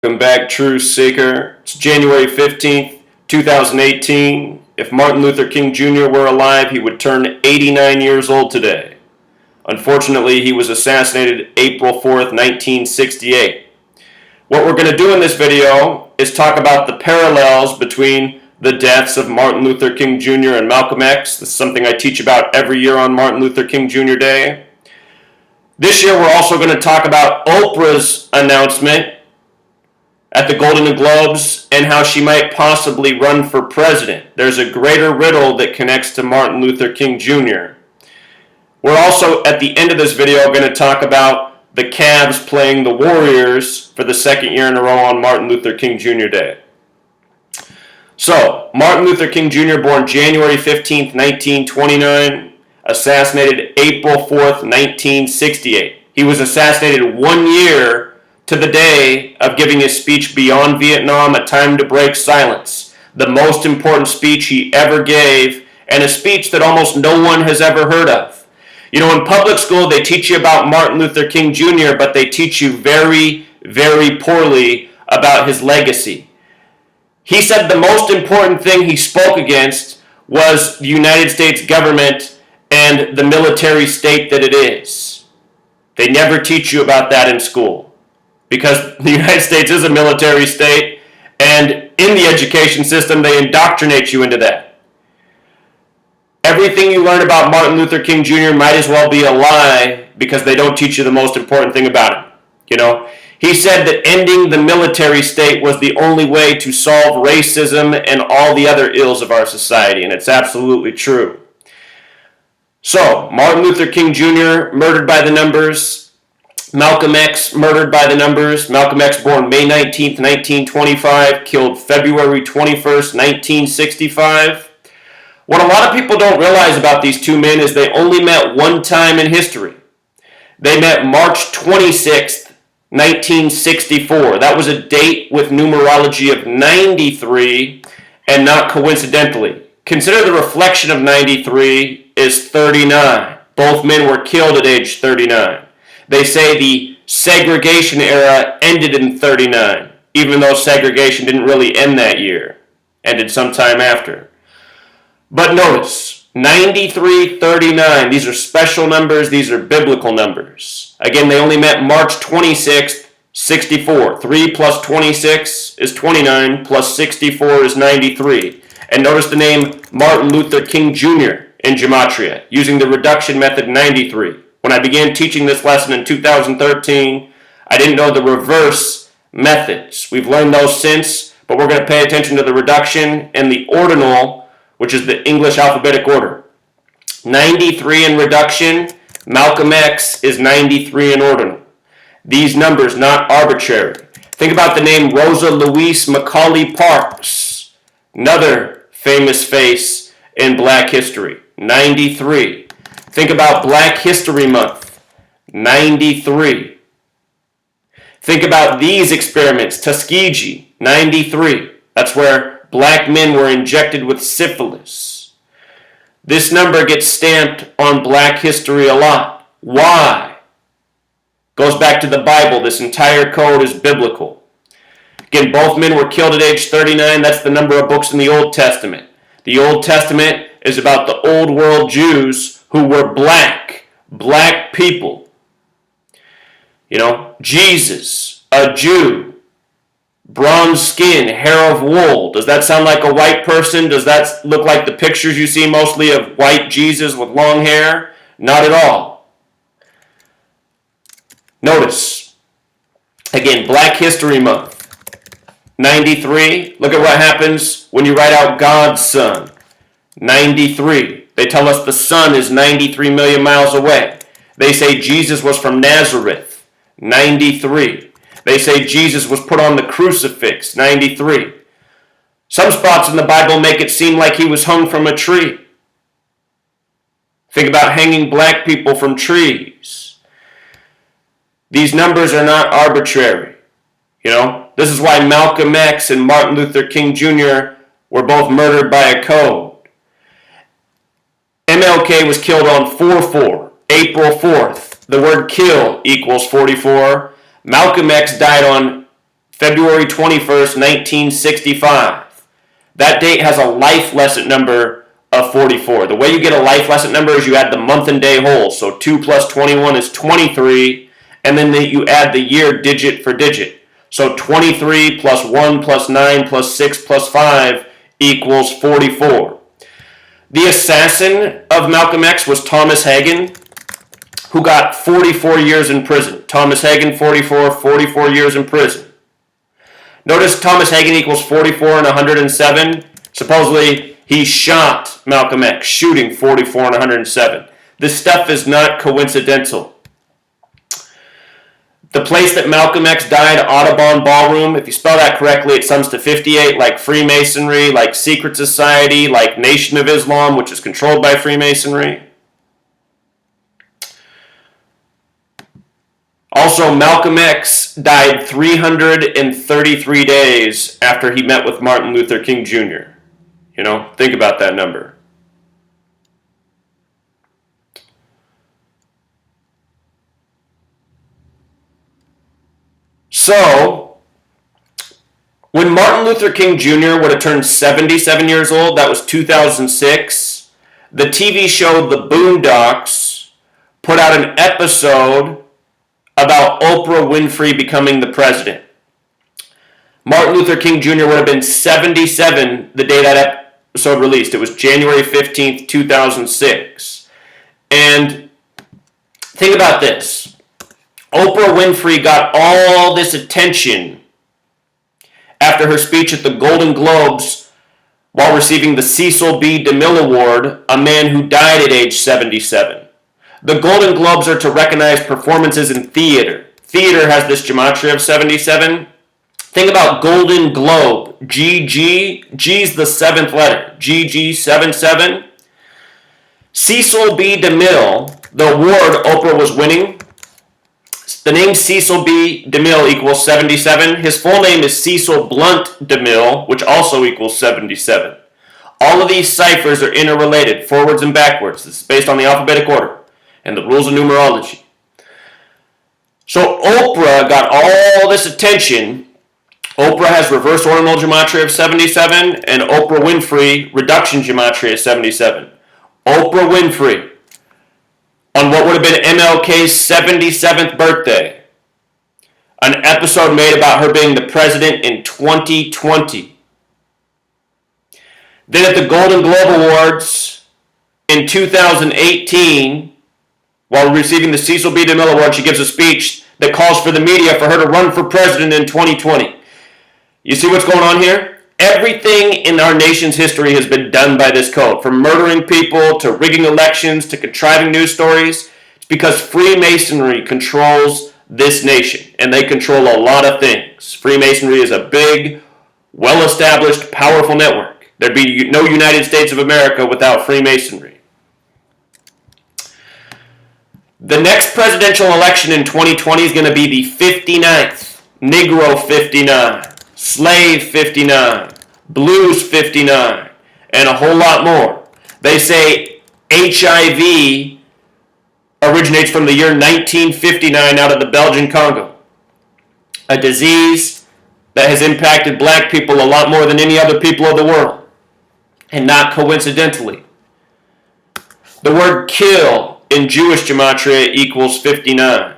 Welcome back, Truth Seeker. It's January 15th, 2018. If Martin Luther King Jr. were alive, he would turn 89 years old today. Unfortunately, he was assassinated April 4th, 1968. What we're going to do in this video is talk about the parallels between the deaths of Martin Luther King Jr. and Malcolm X. This is something I teach about every year on Martin Luther King Jr. Day. This year, we're also going to talk about Oprah's announcement at the Golden Globes and how she might possibly run for president. There's a greater riddle that connects to Martin Luther King Jr. We're also, at the end of this video, going to talk about the Cavs playing the Warriors for the second year in a row on Martin Luther King Jr. Day. So, Martin Luther King Jr., born January 15th, 1929, assassinated April 4th, 1968. He was assassinated 1 year to the day of giving his speech Beyond Vietnam, A Time to Break Silence, the most important speech he ever gave, and a speech that almost no one has ever heard of. You know, in public school, they teach you about Martin Luther King Jr., but they teach you very, very poorly about his legacy. He said the most important thing he spoke against was the United States government and the military state that it is. They never teach you about that in school, because the United States is a military state, and in the education system, they indoctrinate you into that. Everything you learn about Martin Luther King Jr. might as well be a lie, because they don't teach you the most important thing about him. You know, he said that ending the military state was the only way to solve racism and all the other ills of our society, and it's absolutely true. So, Martin Luther King Jr. murdered by the numbers. Malcolm X murdered by the numbers. Malcolm X born May 19th, 1925, killed February 21st, 1965. What a lot of people don't realize about these two men is they only met one time in history. They met March 26th, 1964. That was a date with numerology of 93, and not coincidentally. Consider the reflection of 93 is 39. Both men were killed at age 39. They say the segregation era ended in 39, even though segregation didn't really end that year. Ended sometime after. But notice, 93, 39, these are special numbers, these are biblical numbers. Again, they only met March 26th, 64. 3 plus 26 is 29, plus 64 is 93. And notice the name Martin Luther King Jr. in Gematria, using the reduction method 93. When I began teaching this lesson in 2013, I didn't know the reverse methods. We've learned those since, but we're going to pay attention to the reduction and the ordinal, which is the English alphabetic order. 93 in reduction, Malcolm X is 93 in ordinal. These numbers not arbitrary. Think about the name Rosa Louise Macaulay Parks, another famous face in Black history, 93. Think about Black History Month, 93. Think about these experiments, Tuskegee, 93. That's where black men were injected with syphilis. This number gets stamped on Black history a lot. Why? Goes back to the Bible. This entire code is biblical. Again, both men were killed at age 39. That's the number of books in the Old Testament. The Old Testament is about the old world Jews who were black people. You know, Jesus, a Jew, bronze skin, hair of wool. Does that sound like a white person? Does that look like the pictures you see mostly of white Jesus with long hair? Not at all. Notice, again, Black History Month, 93. Look at what happens when you write out God's Son, 93. They tell us the sun is 93 million miles away. They say Jesus was from Nazareth, 93. They say Jesus was put on the crucifix, 93. Some spots in the Bible make it seem like he was hung from a tree. Think about hanging black people from trees. These numbers are not arbitrary. You know, this is why Malcolm X and Martin Luther King Jr. were both murdered by a code. MLK was killed on 4/4, April 4th. The word kill equals 44. Malcolm X died on February 21st, 1965. That date has a life lesson number of 44. The way you get a life lesson number is you add the month and day whole. So 2 plus 21 is 23, and then you add the year digit for digit. So 23 plus 1 plus 9 plus 6 plus 5 equals 44. The assassin of Malcolm X was Thomas Hagen, who got 44 years in prison. Thomas Hagen, 44 years in prison. Notice Thomas Hagen equals 44 and 107. Supposedly, he shot Malcolm X, shooting 44 and 107. This stuff is not coincidental. The place that Malcolm X died, Audubon Ballroom, if you spell that correctly, it sums to 58, like Freemasonry, like Secret Society, like Nation of Islam, which is controlled by Freemasonry. Also, Malcolm X died 333 days after he met with Martin Luther King Jr. You know, think about that number. So, when Martin Luther King Jr. would have turned 77 years old, that was 2006, the TV show The Boondocks put out an episode about Oprah Winfrey becoming the president. Martin Luther King Jr. would have been 77 the day that episode released. It was January 15th, 2006. And think about this. Oprah Winfrey got all this attention after her speech at the Golden Globes while receiving the Cecil B. DeMille Award, a man who died at age 77. The Golden Globes are to recognize performances in theater. Theater has this gematria of 77. Think about Golden Globe, GG. G's the seventh letter, GG77. Cecil B. DeMille, the award Oprah was winning, the name Cecil B. DeMille equals 77. His full name is Cecil Blunt DeMille, which also equals 77. All of these ciphers are interrelated, forwards and backwards. This is based on the alphabetic order and the rules of numerology. So Oprah got all this attention. Oprah has reverse ordinal gematria of 77, and Oprah Winfrey reduction gematria of 77. Oprah Winfrey, on what would have been MLK's 77th birthday, an episode made about her being the president in 2020. Then at the Golden Globe Awards in 2018, while receiving the Cecil B. DeMille Award, she gives a speech that calls for the media for her to run for president in 2020. You see what's going on here? Everything in our nation's history has been done by this code, from murdering people to rigging elections to contriving news stories. It's because Freemasonry controls this nation, and they control a lot of things. Freemasonry is a big, well-established, powerful network. There'd be no United States of America without Freemasonry. The next presidential election in 2020 is going to be the 59th, Negro 59. Slave 59, Blues 59, and a whole lot more. They say HIV originates from the year 1959 out of the Belgian Congo, a disease that has impacted black people a lot more than any other people of the world, and not coincidentally. The word kill in Jewish gematria equals 59.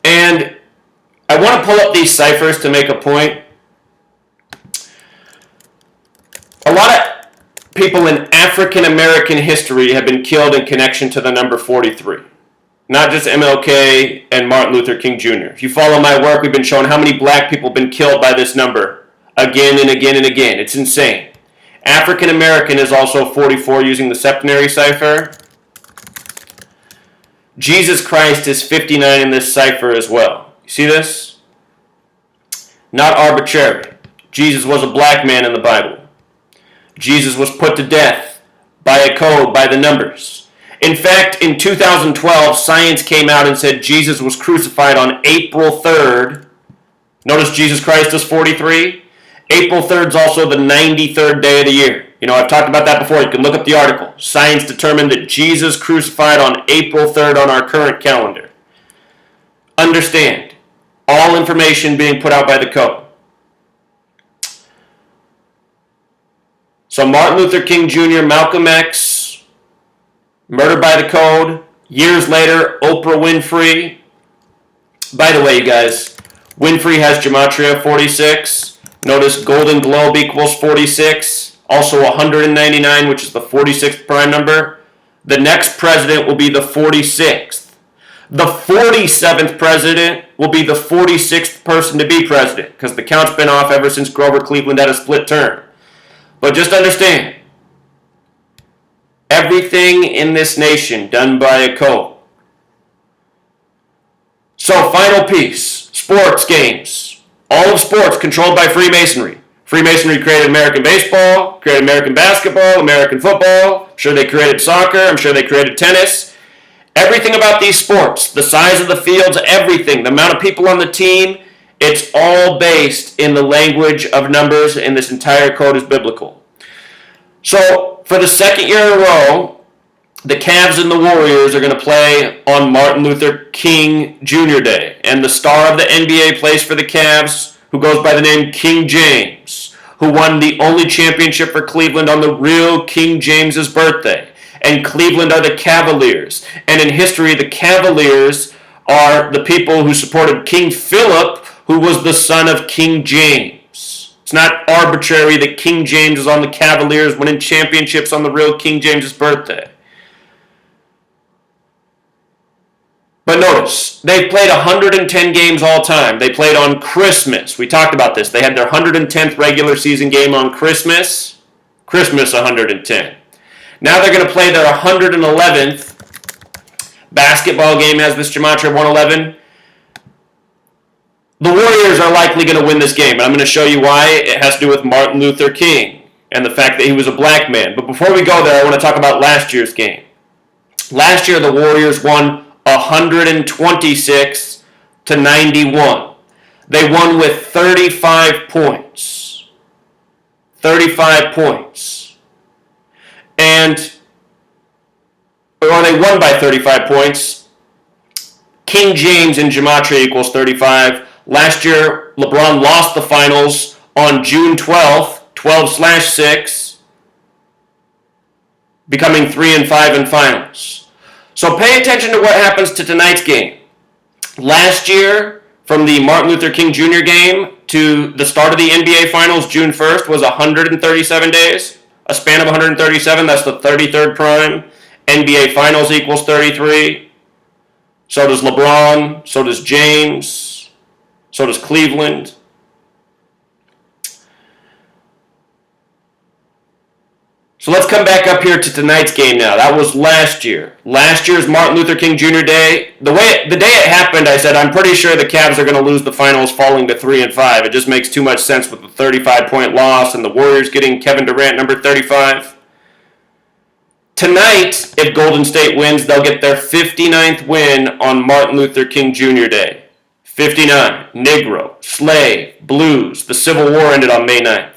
And I want to pull up these ciphers to make a point. A lot of people in African American history have been killed in connection to the number 43. Not just MLK and Martin Luther King Jr. If you follow my work, we've been showing how many black people have been killed by this number again and again and again. It's insane. African American is also 44 using the septenary cipher. Jesus Christ is 59 in this cipher as well. You see this? Not arbitrary. Jesus was a black man in the Bible. Jesus was put to death by a code, by the numbers. In fact, in 2012, science came out and said Jesus was crucified on April 3rd. Notice Jesus Christ is 43. April 3rd is also the 93rd day of the year. You know, I've talked about that before. You can look up the article. Science determined that Jesus crucified on April 3rd on our current calendar. Understand, All information being put out by the code. So Martin Luther King Jr., Malcolm X, murdered by the code. Years later, Oprah Winfrey. By the way, you guys, Winfrey has gematria 46. Notice Golden Globe equals 46. Also 199, which is the 46th prime number. The next president will be the 46th. The 47th president will be the 46th person to be president, because the count's been off ever since Grover Cleveland had a split term. But just understand, everything in this nation done by a code. So, final piece, sports games. All of sports controlled by Freemasonry. Freemasonry created American baseball, created American basketball, American football. I'm sure they created soccer. I'm sure they created tennis. Everything about these sports, the size of the fields, everything, the amount of people on the team, it's all based in the language of numbers, and this entire code is biblical. So, for the second year in a row, the Cavs and the Warriors are going to play on Martin Luther King Jr. Day. And the star of the NBA plays for the Cavs, who goes by the name King James, who won the only championship for Cleveland on the real King James's birthday. And Cleveland are the Cavaliers. And in history, the Cavaliers are the people who supported King Philip, who was the son of King James. It's not arbitrary that King James is on the Cavaliers winning championships on the real King James's birthday. But notice, they've played 110 games all time. They played on Christmas. We talked about this. They had their 110th regular season game on Christmas. Christmas 110. Now they're going to play their 111th basketball game, has this gematria 111. The Warriors are likely going to win this game, and I'm going to show you why. It has to do with Martin Luther King and the fact that he was a black man. But before we go there, I want to talk about last year's game. Last year, the Warriors won 126 to 91. They won with 35 points. 35 points. Or they won by 35 points. King James in gematria equals 35. Last year, LeBron lost the finals on June 12th, 12/6, becoming 3-5 in finals. So pay attention to what happens to tonight's game. Last year, from the Martin Luther King Jr. game to the start of the NBA Finals, June 1st, was 137 days. A span of 137, that's the 33rd prime. NBA Finals equals 33. So does LeBron, so does James, so does Cleveland. So let's come back up here to tonight's game now. That was last year. Last year's Martin Luther King Jr. Day. The day it happened, I said, I'm pretty sure the Cavs are going to lose the finals falling to 3-5. It just makes too much sense with the 35-point loss and the Warriors getting Kevin Durant, number 35. Tonight, if Golden State wins, they'll get their 59th win on Martin Luther King Jr. Day. 59, Negro, Slave, Blues. The Civil War ended on May 9th.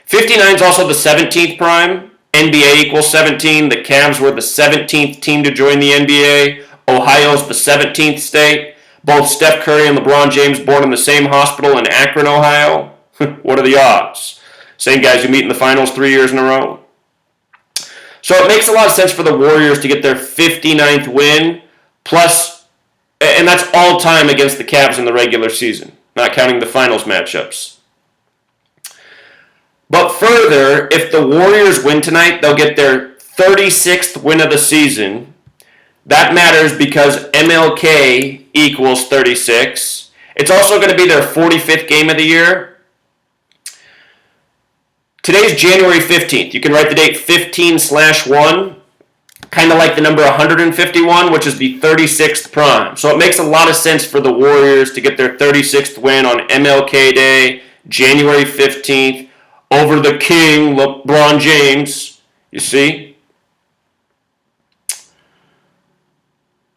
59 is also the 17th prime. NBA equals 17. The Cavs were the 17th team to join the NBA. Ohio's the 17th state. Both Steph Curry and LeBron James born in the same hospital in Akron, Ohio. What are the odds? Same guys who meet in the finals 3 years in a row. So it makes a lot of sense for the Warriors to get their 59th win, plus, and that's all time against the Cavs in the regular season, not counting the finals matchups. But further, if the Warriors win tonight, they'll get their 36th win of the season. That matters because MLK equals 36. It's also going to be their 45th game of the year. Today's January 15th. You can write the date 15/1, kind of like the number 151, which is the 36th prime. So it makes a lot of sense for the Warriors to get their 36th win on MLK Day, January 15th, over the King, LeBron James, you see?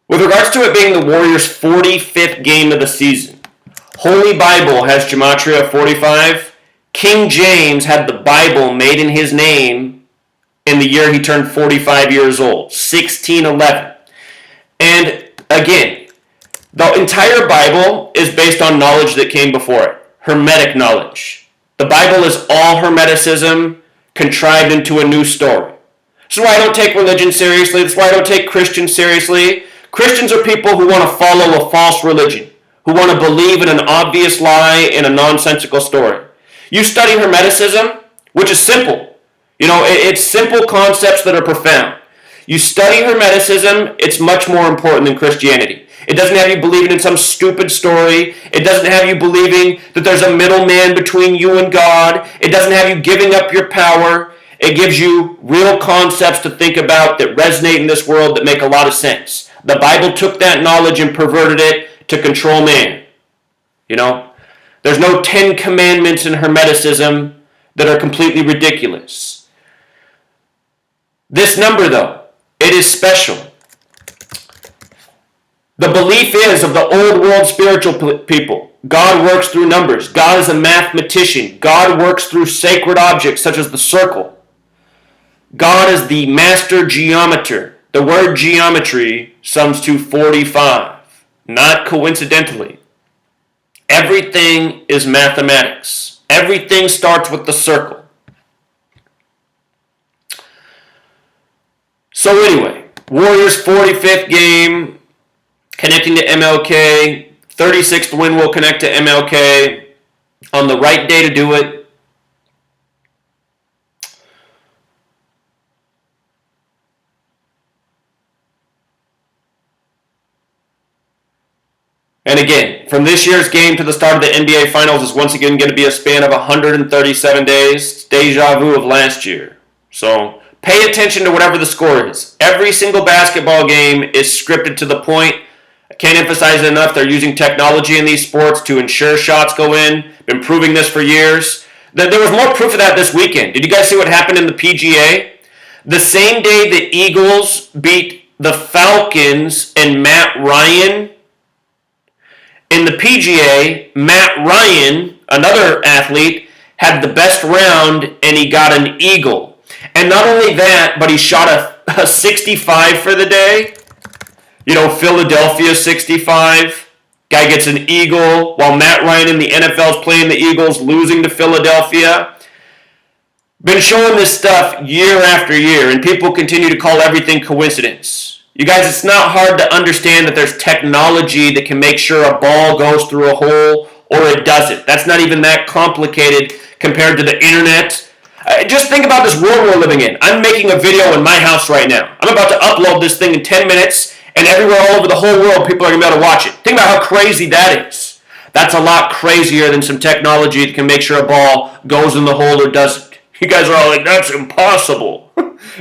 With regards to it being the Warriors' 45th game of the season, Holy Bible has gematria 45. King James had the Bible made in his name in the year he turned 45 years old, 1611. And again, The entire Bible is based on knowledge that came before it, Hermetic knowledge. The Bible is all Hermeticism contrived into a new story. This is why I don't take religion seriously. This is why I don't take Christians seriously. Christians are people who want to follow a false religion, who want to believe in an obvious lie in a nonsensical story. You study Hermeticism, which is simple. It's simple concepts that are profound. You study Hermeticism, it's much more important than Christianity. It doesn't have you believing in some stupid story. It doesn't have you believing that there's a middleman between you and God. It doesn't have you giving up your power. It gives you real concepts to think about that resonate in this world that make a lot of sense. The Bible took that knowledge and perverted it to control man. There's no 10 commandments in Hermeticism that are completely ridiculous. This number, though, it is special. The belief is of the old world spiritual people. God works through numbers. God is a mathematician. God works through sacred objects such as the circle. God is the master geometer. The word geometry sums to 45. Not coincidentally. Everything is mathematics. Everything starts with the circle. So anyway, Warriors 45th game, connecting to MLK. 36th win will connect to MLK on the right day to do it. And again, from this year's game to the start of the NBA Finals is once again going to be a span of 137 days. It's deja vu of last year. So pay attention to whatever the score is. Every single basketball game is scripted to the point. I can't emphasize it enough. They're using technology in these sports to ensure shots go in. Been proving this for years. There was more proof of that this weekend. Did you guys see what happened in the PGA? The same day the Eagles beat the Falcons and Matt Ryan. In the PGA, Matt Ryan, another athlete, had the best round and he got an eagle. And not only that, but he shot a 65 for the day. Philadelphia 65. Guy gets an eagle while Matt Ryan in the NFL is playing the Eagles, losing to Philadelphia. Been showing this stuff year after year, and people continue to call everything coincidence. You guys, it's not hard to understand that there's technology that can make sure a ball goes through a hole or it doesn't. That's not even that complicated compared to the internet. Just think about this world we're living in. I'm making a video in my house right now. I'm about to upload this thing in 10 minutes, and everywhere all over the whole world, people are going to be able to watch it. Think about how crazy that is. That's a lot crazier than some technology that can make sure a ball goes in the hole or doesn't. You guys are all like, that's impossible.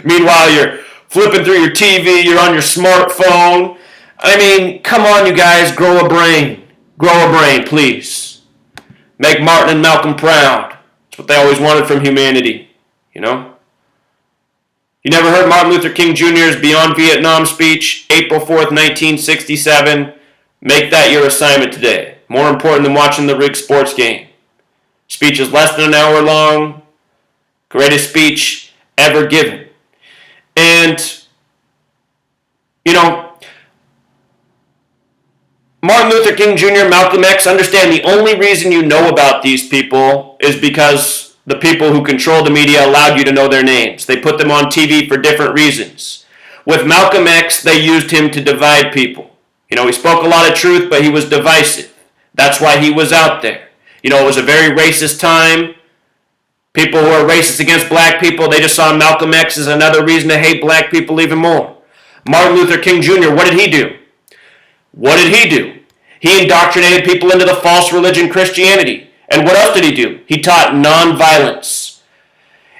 Meanwhile, you're flipping through your TV, you're on your smartphone. I mean, come on, you guys, grow a brain. Grow a brain, please. Make Martin and Malcolm proud. That's what they always wanted from humanity, You never heard Martin Luther King Jr.'s Beyond Vietnam speech, April 4th, 1967? Make that your assignment today. More important than watching the rigged sports game. Speech is less than an hour long. Greatest speech ever given. And, Martin Luther King Jr., Malcolm X, understand the only reason you know about these people is because the people who control the media allowed you to know their names. They put them on TV for different reasons. With Malcolm X, they used him to divide people. He spoke a lot of truth, but he was divisive. That's why he was out there. It was a very racist time. People who are racist against black people, they just saw Malcolm X as another reason to hate black people even more. Martin Luther King Jr., what did he do? He indoctrinated people into the false religion Christianity. And what else did he do? He taught nonviolence.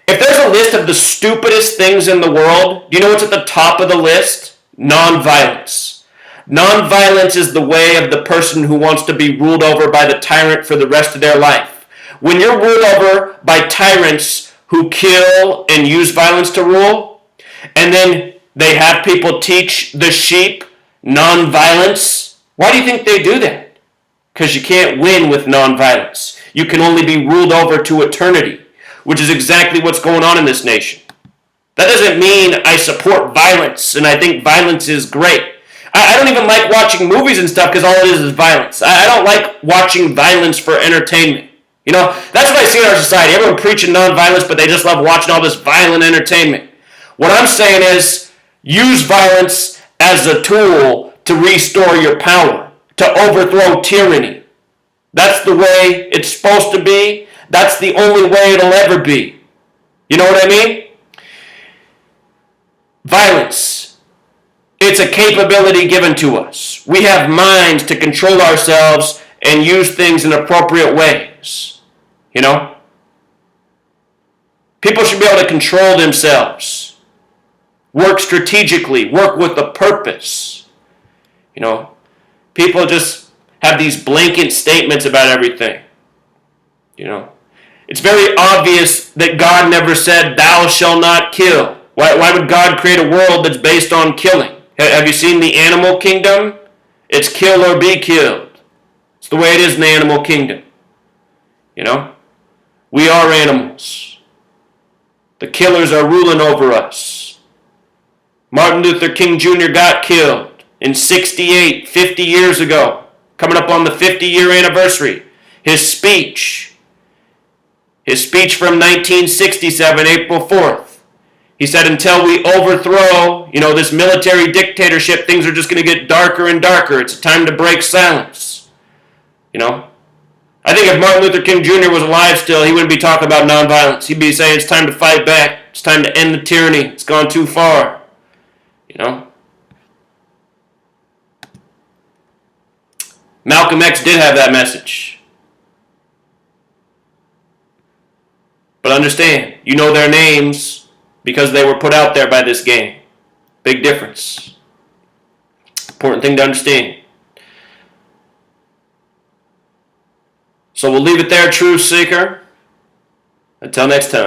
If there's a list of the stupidest things in the world, do you know what's at the top of the list? Nonviolence. Nonviolence is the way of the person who wants to be ruled over by the tyrant for the rest of their life. When you're ruled over by tyrants who kill and use violence to rule, and then they have people teach the sheep nonviolence, why do you think they do that? Because you can't win with nonviolence. You can only be ruled over to eternity, which is exactly what's going on in this nation. That doesn't mean I support violence and I think violence is great. I don't even like watching movies and stuff because all it is violence. I don't like watching violence for entertainment. You know, that's what I see in our society. Everyone preaching nonviolence, but they just love watching all this violent entertainment. What I'm saying is, use violence as a tool to restore your power, to overthrow tyranny. That's the way it's supposed to be. That's the only way it'll ever be. You know what I mean? Violence. It's a capability given to us. We have minds to control ourselves and use things in appropriate ways. You know? People should be able to control themselves. Work strategically. Work with a purpose. You know? People just have these blanket statements about everything. You know? It's very obvious that God never said, "Thou shalt not kill." Why would God create a world that's based on killing? Have you seen the animal kingdom? It's kill or be killed. It's the way it is in the animal kingdom. You know? We are animals. The killers are ruling over us. Martin Luther King Jr. got killed in 68, 50 years ago. Coming up on the 50-year anniversary. His speech from 1967, April 4th. He said, until we overthrow, this military dictatorship, things are just going to get darker and darker. It's time to break silence. I think if Martin Luther King Jr. was alive still, he wouldn't be talking about nonviolence. He'd be saying it's time to fight back. It's time to end the tyranny. It's gone too far. Malcolm X did have that message. But understand, you know their names because they were put out there by this game. Big difference. Important thing to understand. So we'll leave it there, Truth Seeker. Until next time.